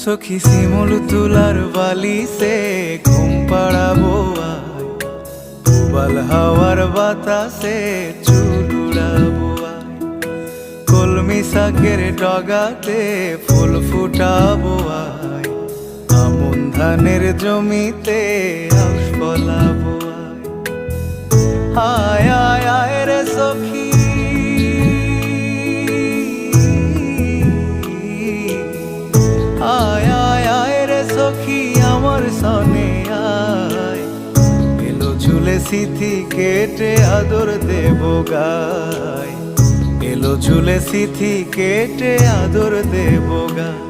সখী শিমুল তুলার বালিশে ঘুম পাড়াবো আয়, উবাল হাওয়ার বাতাসে চুল উড়াবো আয়, কলমি শাকের ডগাতে ফুল ফুটাবো আয়, আমন ধানের জমিতে আউশ ফলাবো আয়। আয় আয় রে সখী, আয় আয় আয় রে সখী আমার সনে আয়, এলো চুলে সিথি কেটে আদর দেব গায়, এলো চুলে সিথি কেটে আদর দেব গায়।